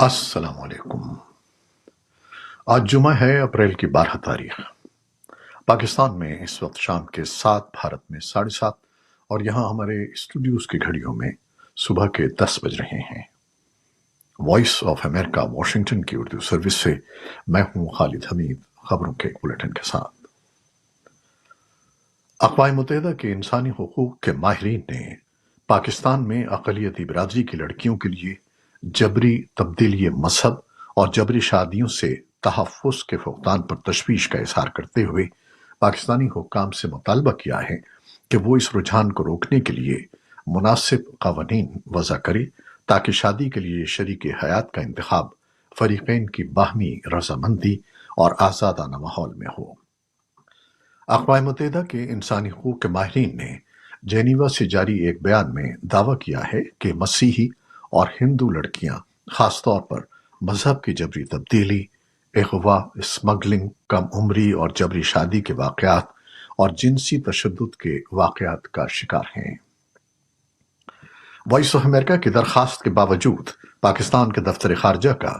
السلام علیکم۔ آج جمعہ ہے، اپریل کی 12 تاریخ۔ پاکستان میں اس وقت شام کے 7، بھارت میں 7:30 اور یہاں ہمارے اسٹوڈیوز کی گھڑیوں میں صبح کے 10 بج رہے ہیں۔ وائس آف امریکہ واشنگٹن کی اردو سروس سے میں ہوں خالد حمید، خبروں کے ایک بلیٹن کے ساتھ۔ اقوام متحدہ کے انسانی حقوق کے ماہرین نے پاکستان میں اقلیتی برادری کی لڑکیوں کے لیے جبری تبدیلی مذہب اور جبری شادیوں سے تحفظ کے فقدان پر تشویش کا اظہار کرتے ہوئے پاکستانی حکام سے مطالبہ کیا ہے کہ وہ اس رجحان کو روکنے کے لیے مناسب قوانین وضع کرے تاکہ شادی کے لیے شریک حیات کا انتخاب فریقین کی باہمی رضامندی اور آزادانہ ماحول میں ہو۔ اقوام متحدہ کے انسانی حقوق کے ماہرین نے جنیوا سے جاری ایک بیان میں دعویٰ کیا ہے کہ مسیحی اور ہندو لڑکیاں خاص طور پر مذہب کی جبری تبدیلی، اغوا، اسمگلنگ، کم عمری اور جبری شادی کے واقعات اور جنسی تشدد کے واقعات کا شکار ہیں۔ وائس آف امریکہ کی درخواست کے باوجود پاکستان کے دفتر خارجہ کا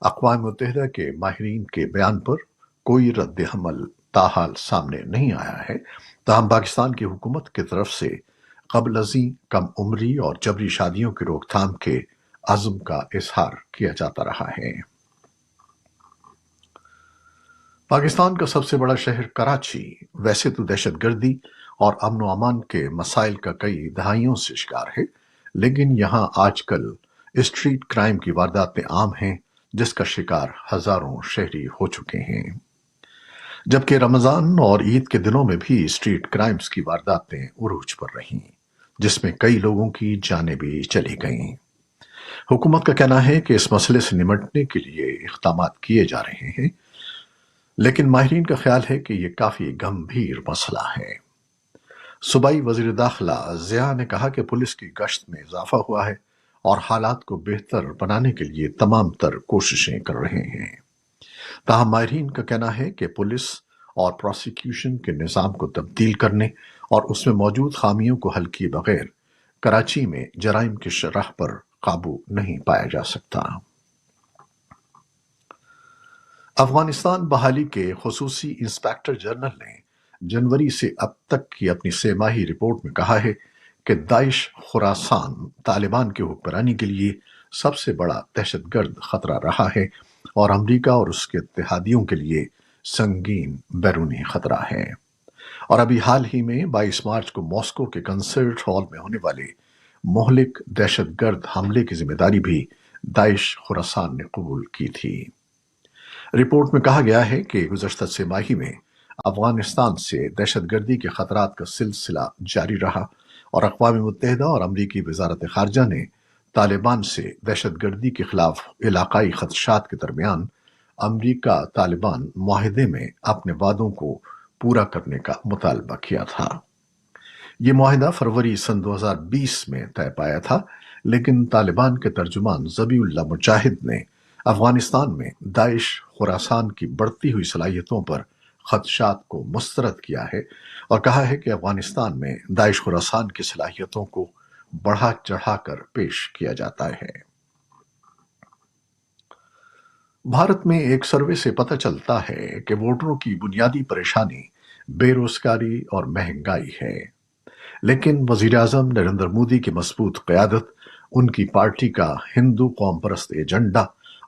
اقوام متحدہ کے ماہرین کے بیان پر کوئی رد عمل تاحال سامنے نہیں آیا ہے، تاہم پاکستان کی حکومت کی طرف سے قبل ازیں کم عمری اور جبری شادیوں کی روک تھام کے عزم کا اظہار کیا جاتا رہا ہے۔ پاکستان کا سب سے بڑا شہر کراچی ویسے تو دہشت گردی اور امن و امان کے مسائل کا کئی دہائیوں سے شکار ہے، لیکن یہاں آج کل اسٹریٹ کرائم کی وارداتیں عام ہیں، جس کا شکار ہزاروں شہری ہو چکے ہیں۔ جبکہ رمضان اور عید کے دنوں میں بھی اسٹریٹ کرائمز کی وارداتیں عروج پر رہیں، جس میں کئی لوگوں کی جانیں بھی چلی گئیں۔ حکومت کا کہنا ہے کہ اس مسئلے سے نمٹنے کے لیے اقدامات کیے جا رہے ہیں، لیکن ماہرین کا خیال ہے کہ یہ کافی گمبھیر مسئلہ ہے۔ صوبائی وزیر داخلہ ضیاء نے کہا کہ پولیس کی گشت میں اضافہ ہوا ہے اور حالات کو بہتر بنانے کے لیے تمام تر کوششیں کر رہے ہیں۔ تاہم ماہرین کا کہنا ہے کہ پولیس اور پروسیکیوشن کے نظام کو تبدیل کرنے اور اس میں موجود خامیوں کو حل کیے بغیر کراچی میں جرائم کی شرح پر قابو نہیں پایا جا سکتا۔ افغانستان بحالی کے خصوصی انسپکٹر جنرل نے جنوری سے اب تک کی اپنی 3 ماہی رپورٹ میں کہا ہے کہ داعش خراسان طالبان کی حکمرانی کے لیے سب سے بڑا دہشت گرد خطرہ رہا ہے اور امریکہ اور اس کے اتحادیوں کے لیے سنگین بیرونی خطرہ ہے، اور ابھی حال ہی میں 22 مارچ کو ماسکو کے کنسرٹ ہال میں ہونے والے مہلک دہشت گرد حملے کی ذمہ داری بھی داعش خراسان نے قبول کی تھی۔ رپورٹ میں کہا گیا ہے کہ گزشتہ 3 ماہی میں افغانستان سے دہشت گردی کے خطرات کا سلسلہ جاری رہا اور اقوام متحدہ اور امریکی وزارت خارجہ نے طالبان سے دہشت گردی کے خلاف علاقائی خدشات کے درمیان امریکہ طالبان معاہدے میں اپنے وعدوں کو پورا کرنے کا مطالبہ کیا تھا۔ یہ معاہدہ فروری سن 2020 میں طے پایا تھا، لیکن طالبان کے ترجمان ذبیح اللہ مجاہد نے افغانستان میں داعش خراسان کی بڑھتی ہوئی صلاحیتوں پر خدشات کو مسترد کیا ہے اور کہا ہے کہ افغانستان میں داعش خراسان کی صلاحیتوں کو بڑھا چڑھا کر پیش کیا جاتا ہے۔ بھارت میں ایک سروے سے پتہ چلتا ہے کہ ووٹروں کی بنیادی پریشانی بے روزگاری اور مہنگائی ہے، لیکن وزیراعظم نریندر مودی کی مضبوط قیادت، ان کی پارٹی کا ہندو قوم پرست ایجنڈا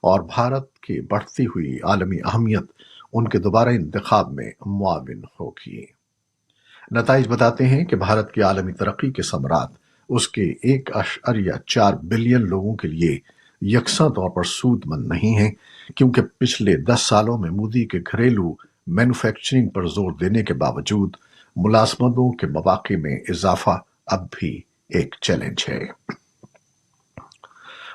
اور بھارت کی بڑھتی ہوئی عالمی اہمیت ان کے دوبارہ انتخاب میں معاون ہوگی۔ نتائج بتاتے ہیں کہ بھارت کی عالمی ترقی کے ثمرات اس کے 1.4 بلین لوگوں کے لیے یکساں طور پر سود مند نہیں ہیں، کیونکہ پچھلے 10 سالوں میں مودی کے گھریلو مینوفیکچرنگ پر زور دینے کے باوجود ملازمتوں کے مواقع میں اضافہ اب بھی ایک چیلنج ہے۔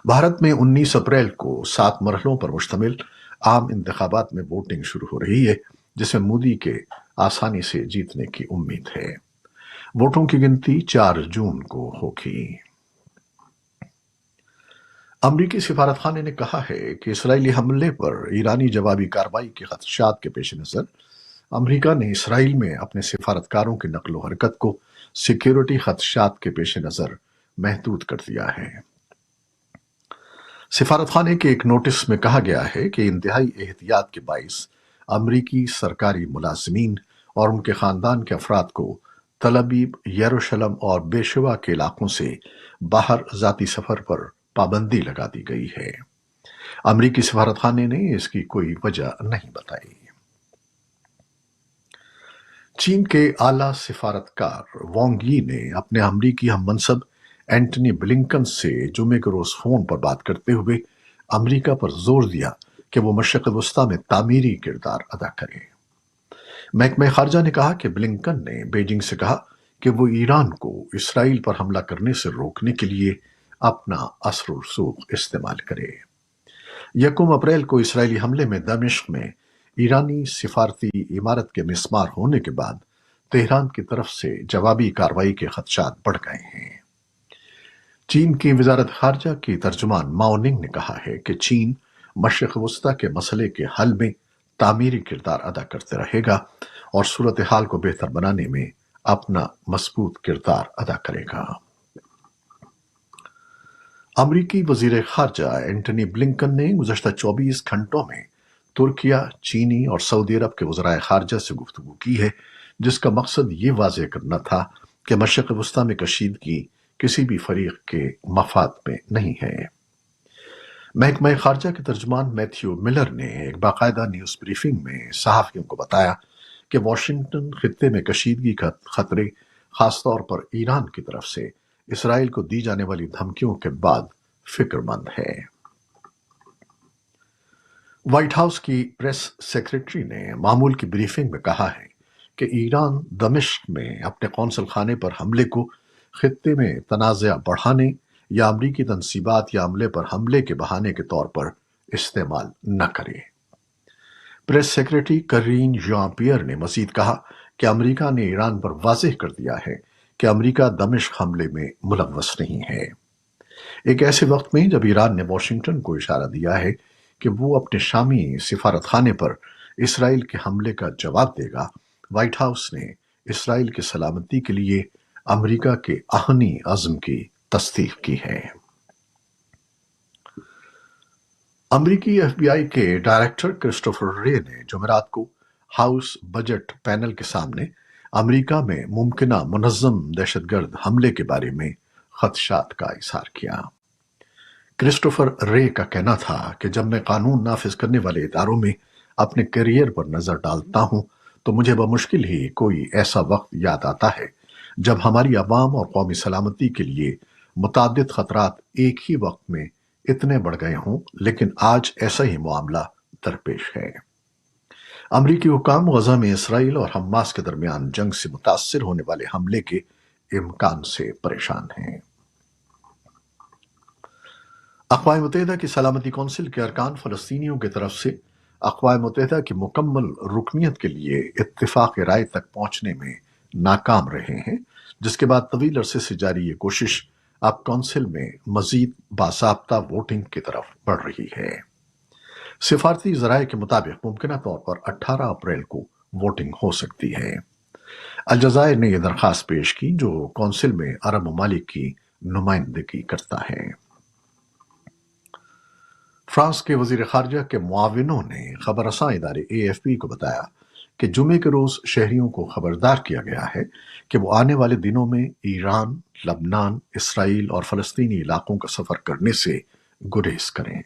بھارت میں 19 اپریل کو 7 مرحلوں پر مشتمل عام انتخابات میں ووٹنگ شروع ہو رہی ہے، جس میں مودی کے آسانی سے جیتنے کی امید ہے۔ ووٹوں کی گنتی 4 جون کو ہوگی۔ امریکی سفارت خانے نے کہا ہے کہ اسرائیلی حملے پر ایرانی جوابی کارروائی کے خدشات کے پیش نظر امریکہ نے اسرائیل میں اپنے سفارتکاروں کی نقل و حرکت کو سیکیورٹی خدشات کے پیش نظر محدود کر دیا ہے۔ सिफारत खाने के एक नोटिस में कहा गया है कि इंतहाई एहतियात के बाइस अमरीकी सरकारी मुलाजमीन और उनके खानदान के अफराद को तलबीब, यरूशलम और बेशुबा के इलाकों से बाहर जाती सफर पर पाबंदी लगा दी गई है। अमरीकी सिफारत खाने ने इसकी कोई वजह नहीं बताई। चीन के आला सिफारतकार वांग यी ने अपने अमरीकी हम मनसब एंटनी ब्लिंकन से जुमे के रोज फोन पर बात करते हुए अमरीका पर जोर दिया कि वो मशरिक़ वस्ता में तामीरी किरदार अदा करे। महकमा खारजा ने कहा कि ब्लिंकन ने बीजिंग से कहा कि वो ईरान को इसराइल पर हमला करने से रोकने के लिए अपना असर रसूख इस्तेमाल करे। 1 अप्रैल को इसराइली हमले में दमिश्क में ईरानी सिफारती इमारत के मिस्मार होने के बाद तेहरान की तरफ से जवाबी कार्रवाई के खदशात बढ़ गए हैं। चीन की वजारत खारजा की तर्जुमान माओ निंग ने कहा है कि चीन मशरिक़ वस्ता के मसले के हल में तामीरी किरदार अदा करते रहेगा और सूरत हाल को बेहतर बनाने में अपना मजबूत किरदार अदा करेगा। अमरीकी वजीर खारजा एंटनी ब्लिंकन ने गुज़श्ता 24 घंटों में तुर्किया, चीनी और सऊदी अरब के वज़राए खारजा से गुफ्तगू की है, जिसका मकसद ये वाज़ेह करना था कि मशरिक़ वस्ता में कशीदगी किसी भी फरीक के मफाद में नहीं है। महकमा खारजा के तर्जुमान मैथ्यू मिलर ने एक बाकायदा न्यूज़ ब्रीफिंग में सहाफ़ियों को बताया कि वाशिंगटन खित्ते में कशीदगी का खतरे खासतौर पर ईरान की तरफ से इसराइल को दी जाने वाली धमकियों के बाद फिक्रमंद है। व्हाइट हाउस की प्रेस सेक्रेटरी ने मामूल की ब्रीफिंग में कहा है कि ईरान दमिश्क में अपने कौंसल खाने पर हमले को खित्ते में तनाज़ा बढ़ाने या अमरीकी तनसीबात या अमले पर हमले के बहाने के तौर पर इस्तेमाल न करे। प्रेस सेक्रेटरी करीन जॉन पियर ने मजीद कहा कि अमरीका ने ईरान पर वाज़ेह कर दिया है कि अमरीका दमिश्क हमले में मुलव्वस नहीं है। एक ऐसे वक्त में जब ईरान ने वाशिंगटन को इशारा दिया है कि वो अपने शामी सिफारत खाने पर इसराइल के हमले का जवाब देगा, व्हाइट हाउस ने इसराइल की सलामती के लिए अमरीका के आहनी अज़्म की तस्दीक की है। अमरीकी FBI के डायरेक्टर क्रिस्टोफर रे ने जुमेरात को हाउस बजट पैनल के सामने अमरीका में मुमकिना मुनज़्ज़म दहशतगर्द हमले के बारे में खदशात का इज़हार किया। क्रिस्टोफर रे का कहना था कि जब मैं कानून नाफिज करने वाले इदारों में अपने करियर पर नजर डालता हूं तो मुझे बमुश्किल ही कोई ऐसा वक्त याद आता है जब हमारी अवाम और कौमी सलामती के लिए मुताद्दिद खतरात एक ही वक्त में इतने बढ़ गए हों, लेकिन आज ऐसा ही मामला दरपेश है। अमरीकी हुकाम गजा में इसराइल और हमास के दरमियान जंग से मुतासिर होने वाले हमले के इम्कान से परेशान हैं। अक़वाम मुत्तहिदा की सलामती कौंसिल के अरकान फ़लस्तीनियों की तरफ से अक़वाम मुत्तहिदा की मुकम्मल रुकनियत के लिए इत्तिफ़ाक़ राय तक पहुंचने में नाकाम रहे हैं, जिसके बाद तवील अरसे से जारी ये कोशिश अब कौंसिल में मजीद बासाब्ता वोटिंग की तरफ बढ़ रही है। सिफारती ज़राए के मुताबिक मुमकिना तौर पर 18 अप्रैल को वोटिंग हो सकती है। अलजज़ायर ने यह दरख्वास्त पेश की, जो कौंसिल में अरब ममालिक की नुमाइंदगी करता है। फ्रांस के वजीर खारजा के मुआविनों ने खबर रसां इदारे AFP को बताया कि जुमे के रोज शहरियों को खबरदार किया गया है कि वो आने वाले दिनों में ईरान, लबनान, इसराइल और फलस्तीनी इलाकों का सफर करने से गुरेज करें।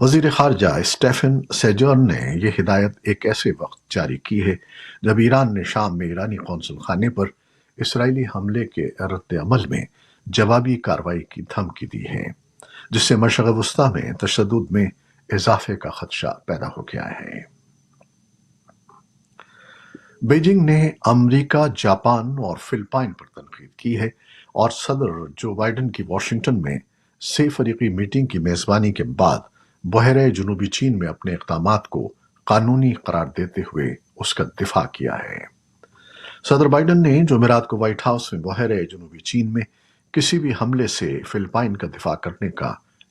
वजीर खारजा स्टेफन सेजर्न ने यह हिदायत एक ऐसे वक्त जारी की है जब ईरान ने शाम में ईरानी कौंसल खाने पर इसराइली हमले के रद्द अमल में जवाबी कार्रवाई की धमकी दी है, जिससे मशरिक़ वस्ता में तशद्दुद में इजाफे का खदशा पैदा हो गया है। बीजिंग ने अमरीका, जापान और फिलिपाइन पर तनकीद की है और सदर जो बाइडन की वाशिंगटन में से फरीकी मीटिंग की मेजबानी के बाद बहरे जुनूबी चीन में अपने इक़दामात को कानूनी करार देते हुए उसका दिफा किया है। सदर बाइडन ने जुमेरात को व्हाइट हाउस में बहरे जुनूबी चीन में किसी भी हमले से फिलिपाइन का दिफा करने का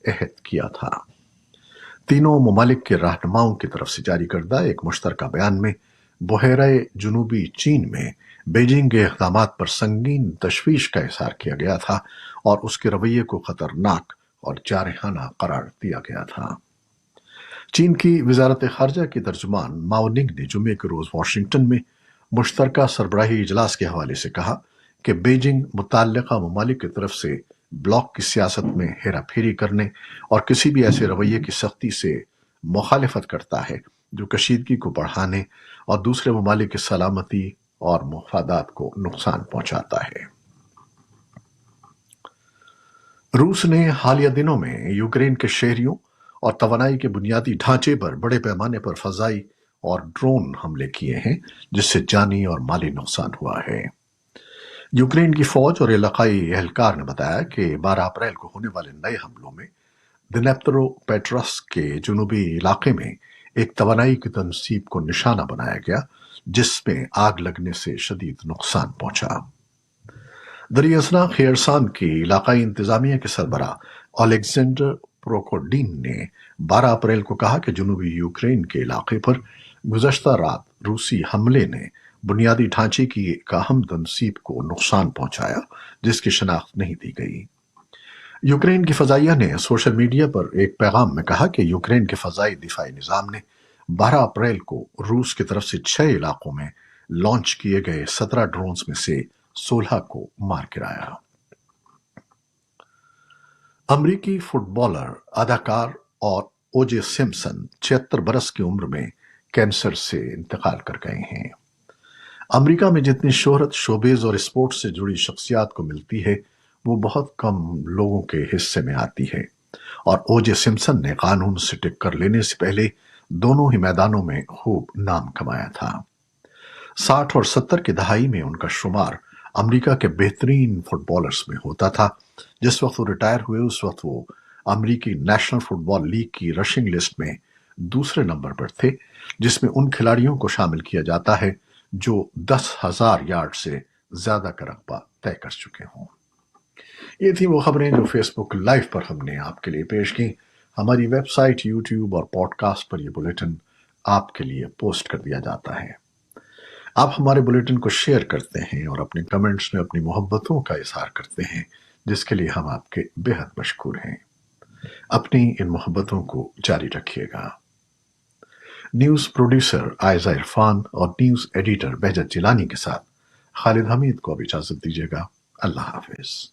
अहद किया था। तीनों ममालिक के रहनुमाओं की तरफ से जारी करदा एक मुश्तरका बयान में बहरे जुनूबी चीन में बीजिंग के इक़दामात पर संगीन तशवीश का इज़हार किया गया था और उसके रवैये को खतरनाक, और जारहाना करार दिया गया था। चीन की वजारत खारजा की तर्जुमान माओ निंग ने जुम्मे के रोज वाशिंगटन में मुश्तरका सरबराही इजलास के हवाले से कहा कि बीजिंग मुतल्लिका ममालिक की तरफ से ब्लॉक की सियासत में हेरा फेरी करने और किसी भी ऐसे रवैये की सख्ती से मुखालिफत करता है जो कशीदगी को बढ़ाने और दूसरे ममालिक की सलामती और मफादात को नुकसान पहुंचाता है। रूस ने हालिया दिनों में यूक्रेन के शहरियों और तवानाई के बुनियादी ढांचे पर बड़े पैमाने पर फजाई और ड्रोन हमले किए हैं, जिससे जानी और माली नुकसान हुआ है। यूक्रेन की फौज और इलाकाई एहलकार ने बताया कि 12 अप्रैल को होने वाले नए हमलों में दिनेप्रोपेट्रोव्स्क के जुनूबी इलाके में एक तवानाई की तनसीब को निशाना बनाया गया, जिसमें आग लगने से शदीद नुकसान पहुंचा। दरियासना खेरसान की इलाकाई इंतजामिया के सरबराह ओलेक्जेंडर प्रोकोडीन ने 12 अप्रैल को कहा कि जनूबी यूक्रेन के इलाके पर गुज़श्ता रात रूसी हमले ने बुनियादी ढांचे की एक अहम तनसीब को नुकसान पहुंचाया, जिसकी शनाख्त नहीं दी गई। यूक्रेन की फजाइया ने सोशल मीडिया पर एक पैगाम में कहा कि यूक्रेन के फजाई दिफाई निज़ाम ने 12 अप्रैल को रूस की तरफ से 6 इलाकों में लॉन्च किए गए 17 ड्रोन्स में से 16 को मार गिराया। अमरीकी फुटबॉलर, अदाकार और ओजे सिम्पसन 76 बरस की उम्र में कैंसर से इंतकाल कर गए हैं। अमेरिका में जितनी शोहरत शोबेज और स्पोर्ट्स से जुड़ी शख्सियात को मिलती है, वो बहुत कम लोगों के हिस्से में आती है, और ओजे सिम्पसन ने कानून से टक्कर लेने से पहले दोनों ही मैदानों में खूब नाम कमाया था। 60 और 70 की दहाई में उनका शुमार अमेरिका के बेहतरीन फुटबॉलर्स में होता था। जिस वक्त वो रिटायर हुए, उस वक्त वो अमेरिकी नेशनल फुटबॉल लीग की रशिंग लिस्ट में दूसरे नंबर पर थे, जिसमें उन खिलाड़ियों को शामिल किया जाता है जो 10,000 यार्ड से ज्यादा का रकबा तय कर चुके हों। ये थी वो खबरें जो फेसबुक लाइव पर हमने आपके लिए पेश की। हमारी वेबसाइट, यूट्यूब और पॉडकास्ट पर यह बुलेटिन आपके लिए पोस्ट कर दिया जाता है। आप हमारे बुलेटिन को शेयर करते हैं और अपने कमेंट्स में अपनी मोहब्बतों का इजहार करते हैं, जिसके लिए हम आपके बेहद मशकूर हैं। अपनी इन मोहब्बतों को जारी रखिएगा। न्यूज़ प्रोड्यूसर आयजा इरफान और न्यूज़ एडिटर बहजत जिलानी के साथ खालिद हमीद को अब इजाजत दीजिएगा। अल्लाह हाफिज।